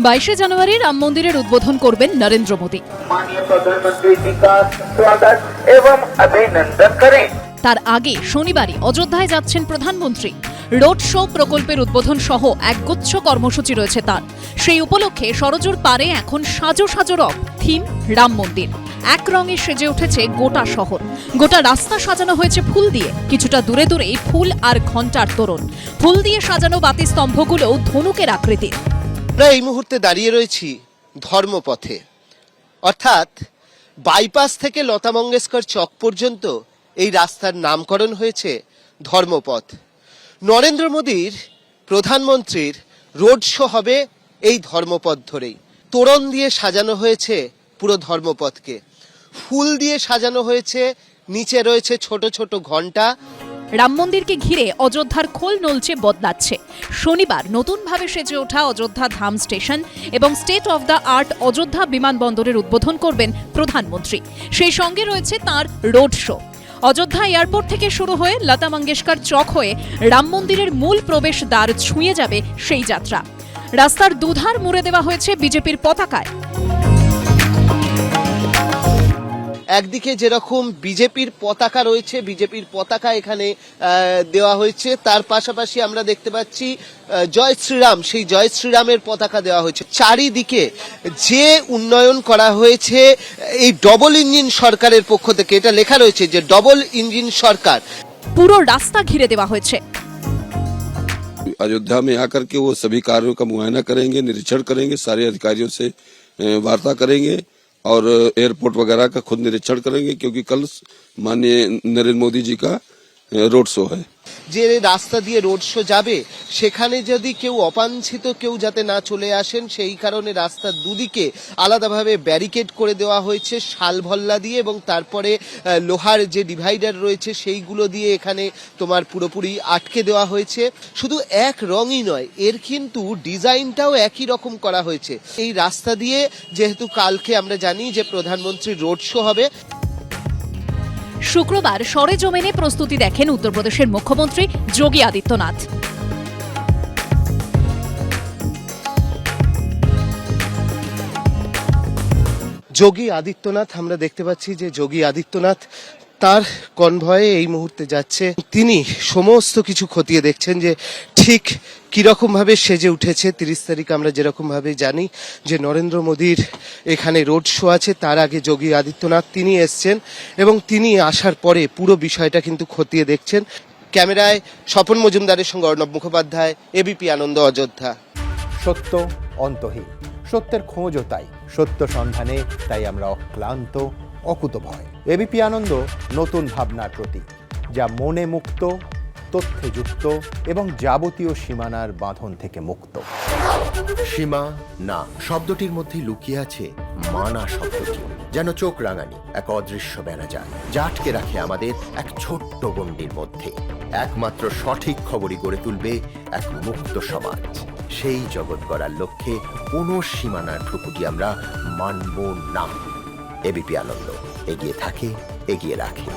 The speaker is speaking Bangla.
22 জানুয়ারি রাম মন্দিরের উদ্বোধন করবেন নরেন্দ্র মোদী। माननीय प्रधानमंत्री जी का स्वागत एवं अभिनंदन करें। তার আগে শনিবারই অযোধ্যায় যাচ্ছেন প্রধানমন্ত্রী। রোড শো প্রকল্পের উদ্বোধন সহ একগুচ্ছ কর্মসূচি রয়েছে তার। সেই উপলক্ষে সরজুর পারে এখন সাজো সাজো রব, থিম রাম মন্দির। এক রঙে সেজে উঠেছে গোটা শহর। গোটা রাস্তা সাজানো হয়েছে ফুল দিয়ে, কিছুটা দূরে দূরেই ফুল আর ঘণ্টার তোরণ। ফুল দিয়ে সাজানো বাতি স্তম্ভগুলোও ধনুকের আকৃতির। আমরা এই মুহূর্তে দাঁড়িয়ে রয়েছি ধর্মপথে, অর্থাৎ বাইপাস থেকে লতা মঙ্গেশকর চক পর্যন্ত এই রাস্তার নামকরণ হয়েছে ধর্মপথ। নরেন্দ্র মোদীর প্রধানমন্ত্রীর রোড শো হবে এই ধর্মপথ ধরেই। তোরণ দিয়ে সাজানো হয়েছে পুরো ধর্মপথকে, ফুল দিয়ে সাজানো হয়েছে, নিচে রয়েছে ছোট ছোট ঘণ্টা। রাম মন্দিরকে ঘিরে অযোধ্যার খোল নলচে বদলাচ্ছে। শনিবার নতুনভাবে সেজে ওঠা অযোধ্যা ধাম স্টেশন এবং state of the art Ayodhya বিমানবন্দরের উদ্বোধন করবেন প্রধানমন্ত্রী। সেই সঙ্গে রয়েছে তার রোড শো। অযোধ্যা এয়ারপোর্ট থেকে শুরু হয়ে লতা মঙ্গেশকর চক হয়ে রাম মন্দিরের মূল প্রবেশ দ্বার ছুঁয়ে যাবে সেই যাত্রা। রাস্তার দুধার মুড়ে দেওয়া হয়েছে বিজেপির পতাকায়। একদিকে যেরকম বিজেপির পতাকা রয়েছে, বিজেপির পতাকা এখানে দেওয়া হয়েছে, তার পাশাপাশি আমরা দেখতে পাচ্ছি জয় শ্রীরাম, সেই জয় শ্রীরামের পতাকা দেওয়া হয়েছে। চারিদিকে যে উন্নয়ন করা হয়েছে এই ডবল ইঞ্জিন সরকারের পক্ষ থেকে, এটা লেখা রয়েছে যে ডবল ইঞ্জিন সরকার। পুরো রাস্তা ঘিরে দেওয়া হয়েছে। अयोध्या में आकर के वो सभी कार्यों का मुआयना करेंगे, निरीक्षण करेंगे, सारे अधिकारियों से वार्ता करेंगे और एयरपोर्ट वगैरह का खुद निरीक्षण करेंगे, क्योंकि कल माननीय नरेंद्र मोदी जी का रोड शो है। যে রাস্তা দিয়ে রোড শো যাবে সেখানে যদি কেউ অবাঞ্ছিত কেউ যাতে না চলে আসেন, সেই কারণে রাস্তার দুদিকে আলাদাভাবে ব্যারিকেড করে দেওয়া হয়েছে শাল ভল্লা দিয়ে, এবং তারপরে লোহার যে ডিভাইডার রয়েছে সেইগুলো দিয়ে এখানে তোমার পুরোপুরি আটকে দেওয়া হয়েছে। শুধু এক রঙই নয়, এর কিন্তু ডিজাইনটাও একই রকম করা হয়েছে। এই রাস্তা দিয়ে যেহেতু কালকে আমরা জানি যে প্রধানমন্ত্রীর রোড শো হবে, শুক্রবার সরেজমিনে প্রস্তুতি দেখেন উত্তরপ্রদেশের মুখ্যমন্ত্রী যোগী আদিত্যনাথ। যোগী আদিত্যনাথ, আমরা দেখতে পাচ্ছি যে যোগী আদিত্যনাথ তার কনভয়ে এই মুহূর্তে যাচ্ছে। তিনি সমস্ত কিছু খতিয়ে দেখছেন যে ঠিক কিরকম ভাবে সেজে উঠেছে। 30 তারিখ আমরা যেরকম ভাবে জানি যে নরেন্দ্র মোদীর এখানে রোড শো আছে, তার আগে যোগী আদিত্যনাথ তিনি এসছেন এবং তিনি আসার পরে পুরো বিষয়টা কিন্তু খতিয়ে দেখছেন। ক্যামেরায় স্বপন মজুমদারের সঙ্গে অর্ণব মুখোপাধ্যায়, এবিপি আনন্দ, অযোধ্যা। সত্য অন্তহীন, সত্যের খোঁজও তাই, সত্য সন্ধানে তাই আমরা অক্লান্ত, অকুতভয়। এবিপি আনন্দ নতুন ভাবনার প্রতীক, যা মনে মুক্ত, তথ্যে যুক্ত এবং যাবতীয় সীমানার বাঁধন থেকে মুক্ত। সীমা না শব্দটির মধ্যে লুকিয়ে আছে মানা শব্দটি, যেন চোখ রাঙানি এক অদৃশ্য বেড়াজাল, যা আটকে রাখে আমাদের এক ছোট্ট গণ্ডির মধ্যে। একমাত্র সঠিক খবরই গড়ে তুলবে এক মুক্ত সমাজ। সেই জগৎ গড়ার লক্ষ্যে কোনো সীমানার ঠুকুটি আমরা মানব না। এবিপি আনন্দ এগিয়ে থাকে, এগিয়ে রাখে।